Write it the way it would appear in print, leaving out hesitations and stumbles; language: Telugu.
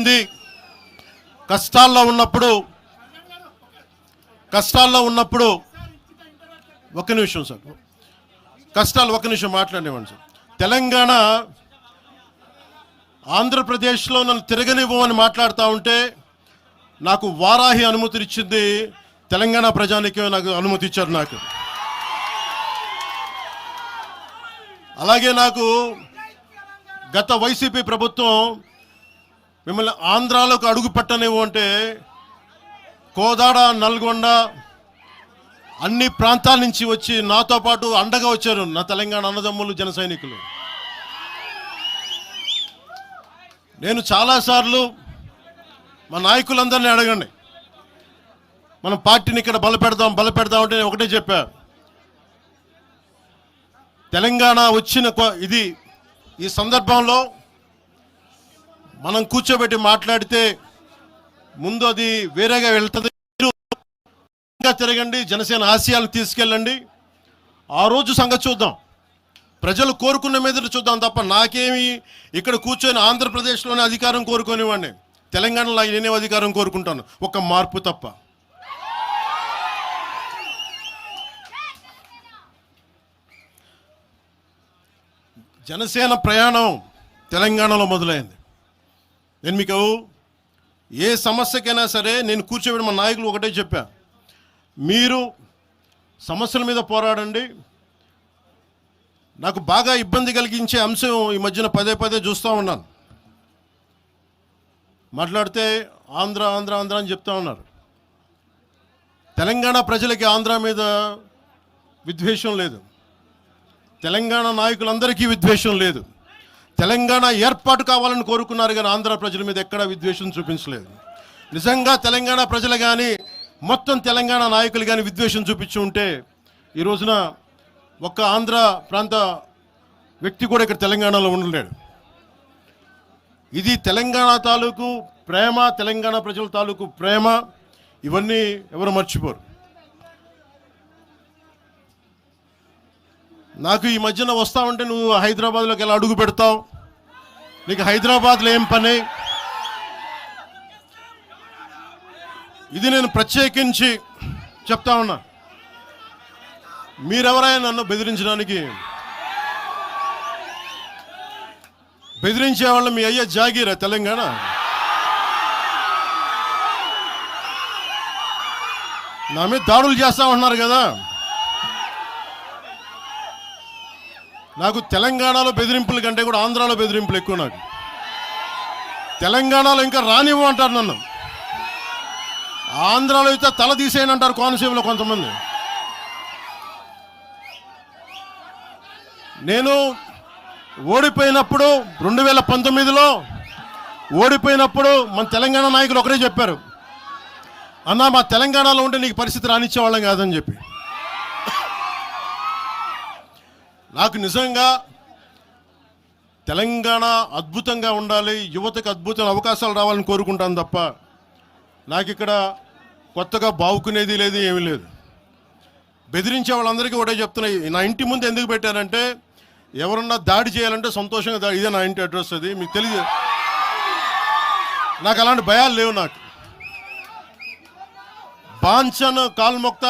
ఉంది. కష్టాల్లో ఉన్నప్పుడు ఒక నిమిషం సార్, ఒక నిమిషం మాట్లాడేవాడిని సార్. తెలంగాణ ఆంధ్రప్రదేశ్లో నన్ను తిరగనివ్వమని మాట్లాడుతూ ఉంటే నాకు వారాహి అనుమతి ఇచ్చింది తెలంగాణ ప్రజానికే, నాకు అనుమతి ఇచ్చారు. నాకు అలాగే నాకు గత వైసీపీ ప్రభుత్వం మిమ్మల్ని ఆంధ్రాలోకి అడుగు పెట్టనివ్వు అంటే కోదాడ, నల్గొండ అన్ని ప్రాంతాల నుంచి వచ్చి నాతో పాటు అండగా వచ్చారు నా తెలంగాణ అన్నదమ్ములు, జన సైనికులు. నేను చాలాసార్లు మా నాయకులందరినీ అడగండి, మనం పార్టీని ఇక్కడ బలపెడదాం అంటే నేను ఒకటే చెప్పా, తెలంగాణ వచ్చిన ఈ సందర్భంలో మనం కూర్చోబెట్టి మాట్లాడితే ముందు అది వేరేగా వెళ్తుంది. తిరగండి, జనసేన ఆశయాలను తీసుకెళ్ళండి, ఆ రోజు సంగతి చూద్దాం, ప్రజలు కోరుకున్న మీద చూద్దాం తప్ప నాకేమి ఇక్కడ కూర్చొని ఆంధ్రప్రదేశ్లోనే అధికారం కోరుకునేవాడిని, తెలంగాణలో నేనే అధికారం కోరుకుంటాను, ఒక మార్పు తప్ప. జనసేన ప్రయాణం తెలంగాణలో మొదలైంది. నేను మీకు ఏ సమస్యకైనా సరే నేను కూర్చోబెట్టి మా నాయకులు ఒకటే చెప్పా, మీరు సమస్యల మీద పోరాడండి. నాకు బాగా ఇబ్బంది కలిగించే అంశం ఈ మధ్యన పదే చూస్తూ ఉన్నాను, మాట్లాడితే ఆంధ్ర అని చెప్తా ఉన్నారు. తెలంగాణ ప్రజలకి ఆంధ్ర మీద విద్వేషం లేదు, తెలంగాణ నాయకులందరికీ విద్వేషం లేదు. తెలంగాణ ఏర్పాటు కావాలని కోరుకున్నారు కానీ ఆంధ్ర ప్రజల మీద ఎక్కడా విద్వేషం చూపించలేదు. నిజంగా తెలంగాణ ప్రజలు కానీ మొత్తం తెలంగాణ నాయకులు కానీ విద్వేషం చూపించి ఉంటే ఈ రోజున ఒక్క ఆంధ్ర ప్రాంత వ్యక్తి కూడా ఇక్కడ తెలంగాణలో ఉండలేడు. ఇది తెలంగాణ తాలూకు ప్రేమ, తెలంగాణ ప్రజల తాలూకు ప్రేమ, ఇవన్నీ ఎవరు మర్చిపోరు. నాకు ఈ మధ్యన వస్తా ఉంటే నువ్వు హైదరాబాద్లోకి ఎలా అడుగు పెడతావు, నీకు హైదరాబాద్లో ఏం పని, ఇది నేను ప్రత్యేకించి చెప్తా ఉన్నా. మీరెవరైనా నన్ను బెదిరించే వాళ్ళు మీ అయ్యే జాగీరా తెలంగాణ? నా మీద దాడులు చేస్తా ఉంటున్నారు కదా. నాకు తెలంగాణలో బెదిరింపుల కంటే కూడా ఆంధ్రాలో బెదిరింపులు ఎక్కువ. నాకు తెలంగాణలో ఇంకా రానివ్వు అంటారు నన్ను, ఆంధ్రాలో అయితే తల తీసేయని అంటారు కోనసీమలో కొంతమంది. నేను ఓడిపోయినప్పుడు 2019లో ఓడిపోయినప్పుడు మన తెలంగాణ నాయకులు ఒకరే చెప్పారు, అన్నా మా తెలంగాణలో ఉంటే నీకు పరిస్థితి రానిచ్చేవాళ్ళం కాదని చెప్పి. నాకు నిజంగా తెలంగాణ అద్భుతంగా ఉండాలి, యువతకు అద్భుతమైన అవకాశాలు రావాలని కోరుకుంటాను తప్ప నాకు ఇక్కడ కొత్తగా బావుకునేది లేదు, ఏమీ లేదు. బెదిరించే వాళ్ళందరికీ ఒకటే చెప్తున్నాయి, నా ఇంటి ముందు ఎందుకు పెట్టారంటే ఎవరన్నా దాడి చేయాలంటే సంతోషంగా ఇదే నా ఇంటి అడ్రస్, అది మీకు తెలియదు. నాకు అలాంటి భయాలు లేవు. నాకు బాంఛన్ కాల్మొక్త